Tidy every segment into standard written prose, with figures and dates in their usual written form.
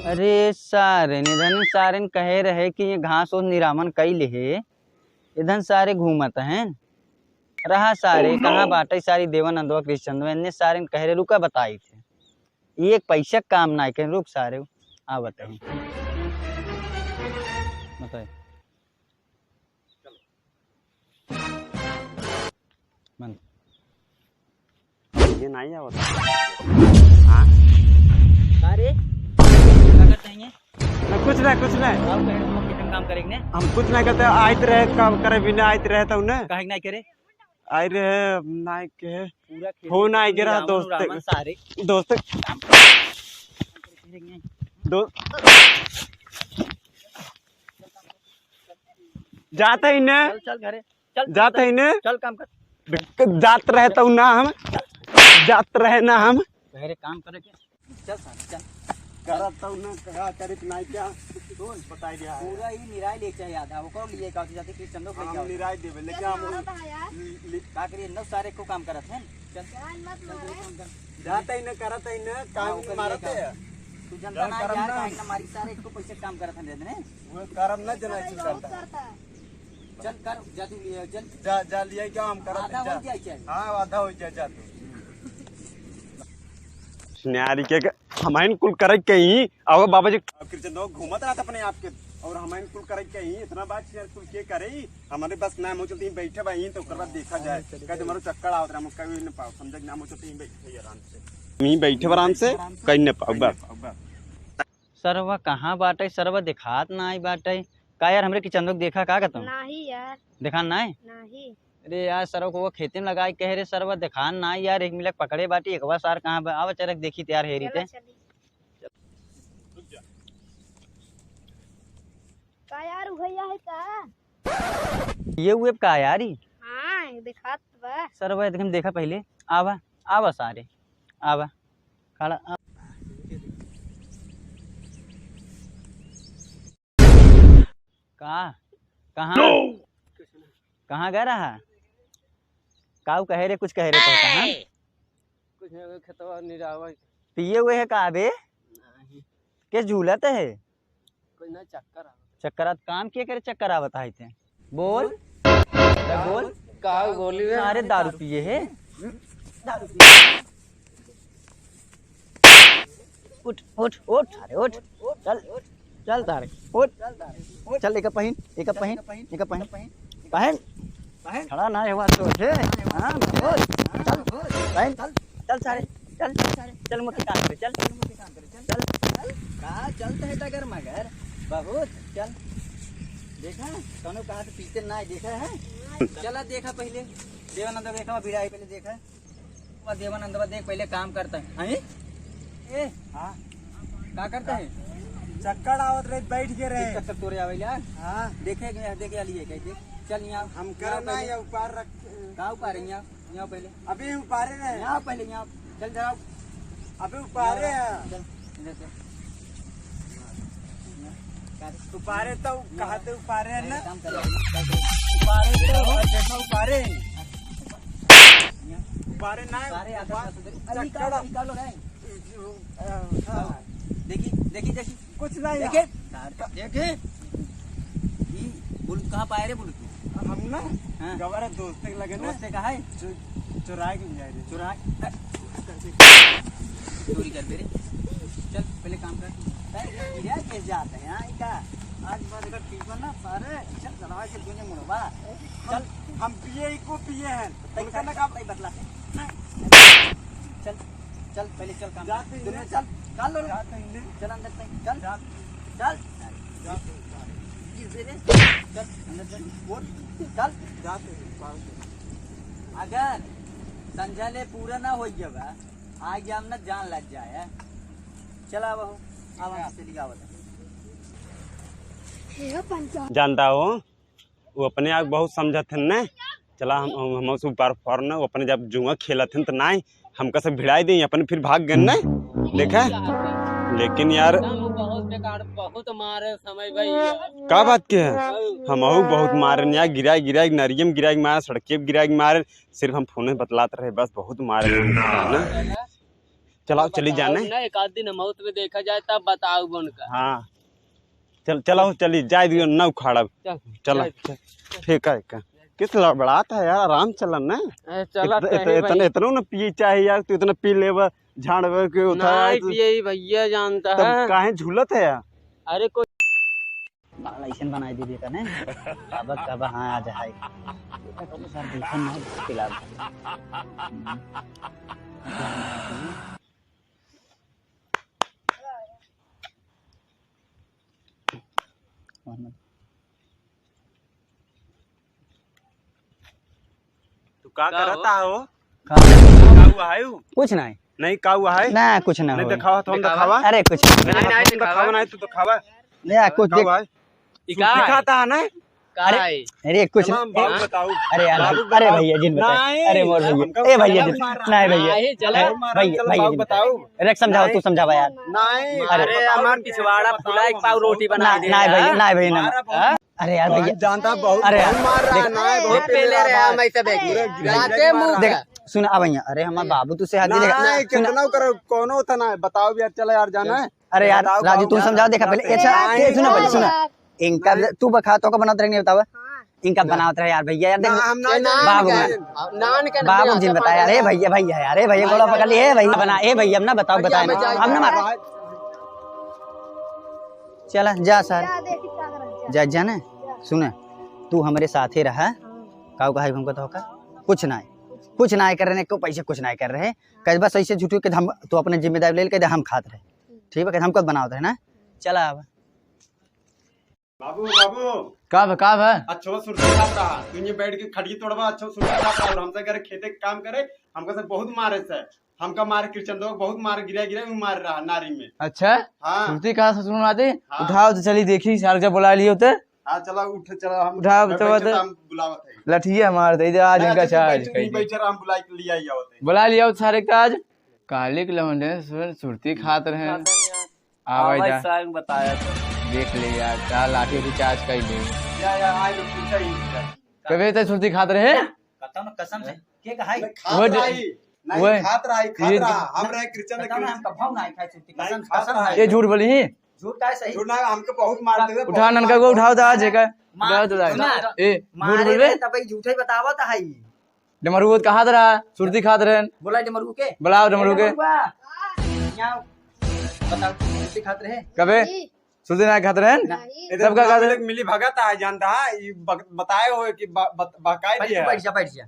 अरे सारे निधन सारे कहे रहे कि ये घास और निरामन कई ले इधन सारे घूमत हैं रहा सारे कहाँ बाटे सारी देवानंदवा कृष्णचंद्र इन्ने सारे कह रहे रुका बताई थे एक पैसा काम ना कहीं रुक सारे आ बताइए बताइए ये नहीं आवत हाँ सारे क्या करते हैं कुछ नहीं कुछ नहीं आप कह रहे हो कितने काम करेंगे हम कुछ नहीं करते आयत रहे काम करे बिना आयत रहे तो उन्हें कहे नहीं करे आय रहे नहीं के पूरा फोन आई गिरा दोस्त सारे दोस्त जाते ही ने चल चल घरे चल जाते ही ने चल काम कर जात रहे तो ना हम जात रहे ना हम घरे काम करे के चल सारे चल करत तो ना कहा करित नहीं क्या सुन बताई दिया है पूरा ही निराय ले चाहिए आधा वो कौन लिए का जाते कृष्णचंद्र को हम निराय देबे लेकिन हम का करिए नौ सारे को काम करत हैं चल जाते ही ने करत ही ने काम मारते है तू जनता ना यार काहे ना मारी सारे को पैसे काम करत हैं दे ने वो करम ना जना चीज करता चल कर जादू लिए चल जा जा लिया क्या हम करत आधा हो जाए चाहिए हां आधा हो जाए जा तू न्यारी के हमाइन कुल करे कहीं अब बाबा जी कृष्ण घूमत रहा था अपने आप के और हमाइन कुल करे कहीं इतना बात कुल के करे हमारे बस नाम हो चलती बैठे भाई तो कर देखा जाए कहीं तुम्हारा चक्कर आवत रहा कभी न पाओ समझ नाम हो चलती बैठे आराम से मी बैठे आराम से कहीं न पाओ बस सरवा कहाँ बाटे सरवा दिखात ना आई बाटे का यार हमरे किचन देखा का कहता नहीं यार देखा ना है नहीं अरे यार सरव को वो खेती में लगाई कह रहे सरवा दिखान ना यार एक मिलक पकड़े बाटी एक बार सार कहाँ आवा चरक देखी तैयार हेरी थे का यार भैया है का ये वेब का यार ही हाँ दिखात बा सरवा एकदम देखा पहले आवा आवा सारे आवा खड़ा कहाँ कहाँ गया रहा काऊ कह रहे कुछ कह रहे तो कहाँ कुछ खेतवा निरावा पिए हुए है का बे किस झूलत है कोई ना चक्कर चक्कर काम किए करे चक्कर आवत है थे बोल बोल का गोली अरे दारू पिए है दारू पिए उठ उठ उठ अरे उठ चल चल तारे उठ चल एक पहन पहन खड़ा ना हुआ तो हां बोल चल पहन चल सारे चल चल मुझे काम करे चल चल कहाँ चलते है टगर मगर बहुत चल देखा कौनो कहा तो पीछे ना देखा है चला देखा पहले देवानंद देखा भिड़ाई पहले देखा देवानंद देख पहले काम करता है ए हाँ क्या करता है चक्कर आवत रहे बैठ के रहे चक्कर तोरे आवे यार हाँ देखे देखे लिए कैसे चल यहाँ हम कर ना या ऊपर रख कहाँ ऊपर है यहाँ पहले अभी ऊपर रहे यहाँ पहले यहाँ चल जरा अभी ऊपर है चल इधर से ऊपर तो कहते ऊपर है ना काम कर ऊपर तो देखो ऊपर है ऊपर ना सारे अरे निकालो रे देखी देखी देखी कुछ नहीं देखे देखे बुल कहाँ पाए रे बुल हम ना हाँ। गवारा दोस्त लगे ना दोस्त कहा है चुरा के जाए रे चुरा चोरी कर रे चल पहले काम कर यार कैसे जाते हैं यहाँ का आज बाद अगर ठीक ना सारे चल चलवा के दुनिया मुड़वा चल हम पिए को पिए हैं उनका ना काम नहीं बदला चल चल पहले चल काम जाते दुनिया चल चल लो चल अंदर से चल चल चल अंदर चल जाते अगर संजले पूरा ना हो गया आज हम ना जान लग जाए चला वो अब हम से लिखा होता जानता हो वो अपने आप बहुत समझत हैं ना चला हम ऊपर फॉरन वो अपने जब जुआ खेलत हैं तो नहीं हमका सब भिड़ाई दी अपन फिर भाग गए ना देखा लेकिन यार बहुत बेकार बहुत मारे समय भाई का बात के है हम बहुत मारे यहाँ गिरा नरियम गिरा मारे सड़के गिरा मारे सिर्फ हम फोन में बतलाते रहे बस बहुत मारे ना चलाओ चली जाने। ना एक आध दिन मौत में देखा जाए तब बताओ उनका। हाँ चलो चली जाए दियो न उखाड़ा। चलो ठीक है का किस लड़बड़ाता है यार, आराम चलन ना। इतना न पिए चाहे यार, तू इतना पी ले झाड़ के उठा यही भैया जानता तब है। काहे झूलत है यार। अरे कोई लाइसेंस बनाई दीजिए कने कब हाँ आ जाए सर देखन ना फिलहाल तू का करता हो? का हुआ है कुछ नहीं नहीं का हुआ है ना कुछ ना नहीं होए। दिखावा तो हम दिखावा। अरे कुछ नहीं दिखावा नहीं तू दिखावा ले कुछ देख दिखाता है ना। अरे कुछ बाबू बताओ। अरे यार अरे भैया जिन बताए अरे मोर भैया ए भैया जिन नहीं भैया भैया बताओ। अरे समझाओ तू समझावा यार नहीं अरे हमार पिछवाड़ा फुला एक पाव रोटी बना दे। नहीं भैया नहीं भैया ना अरे यार भैया जानता बहुत अरे यार मार रहा है ना बहुत पहले रे हम ऐसे जाते मुंह देख सुन आ भैया अरे हमार बाबू तू से हाथ दे नहीं कितना करो कोनो होता ना बताओ यार। चलो यार जाना है। अरे यार राजू तू समझाओ देखा पहले अच्छा सुनो पहले सुनो इनका तू बखा तो का बनाते रहे नहीं बतावा इनका बनाते रहे यार भैया यार देख हम बाबू नान के बाबू जी बताया अरे भैया भैया यार अरे भैया गोला पकड़ लिए भैया बना ए भैया ना बताओ बताए हम ना मार चला जा सर जा जाने सुने तू हमारे साथ ही रहा काऊ कहा हमको तो का कुछ ना कर रहे को पैसे कुछ ना कर रहे कह बस ऐसे झूठू के हम तो अपने जिम्मेदारी ले के हम खाते रहे ठीक है हम खुद बनाते रहे ना चला अब बाबू बाबू कब है अच्छा सुरती खाता तू ये बैठ के खड़ी तोड़वा अच्छा सुरती खाता और हमसे करे खेते के काम करे हमको से बहुत मारे से हमका मार कृष्ण दो बहुत मार गिरा मार रहा नारी में। अच्छा हाँ सुरती कहाँ से सुनो आते हाँ। उठाओ तो चली देखी सार जब बुला लिए होते हाँ चला उठ चला हम उठाओ मैं तो बैठे हम बुलावत है लठिया मार दे आज इनका चार्ज बैठे हम बुला के लिया ही होते बुला लिया सारे का आज काले के लवंडे सुरती खात रहे आवाज बताया देख ले यार क्या लाठी की चार्ज कर ले या आए तो पूछा ही कभी तो सुरती खात रहे कसम से के कहा खात रही नहीं खात रहा ये- हम रहे कृष्ण कसम ये झूठ बोली ही झूठ का सही झूठ ना हमको बहुत मारते थे उठा ननका को उठाओ तो आज है उठाओ तो ए झूठ बोलबे तब झूठे बतावा था हाई डमरू कहा रहा सुरती खात रहे बोला डमरू के बुलाओ डमरू के बताओ किसी खातिर है कबे सुरती ना खात रहे सबका का मिली भगत है जानता है ये बताए हो कि बकाए दिया बैठ जा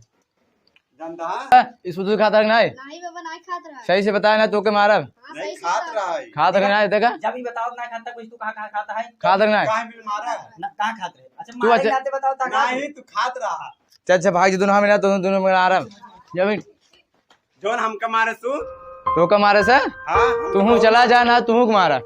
जानता है इस सुरती खाता है नहीं नहीं बाबा नहीं खात रहा सही से बताया ना तो के मारब हाँ, नहीं सही से खात बता। रहा है खात रहे ना देखा जब ही बताओ ना खाता कुछ तू कहाँ खाता है खात रहे ना काहे मिल मारा ना कहाँ खाते अच्छा तू मारे अच्छा- खाते बताओ ता नहीं तू खात रहा चल अच्छा भाग दोनों हम दोनों में आराम जब जोन हमका मारे तू तो का मारे से हाँ तू चला जा ना तू मारा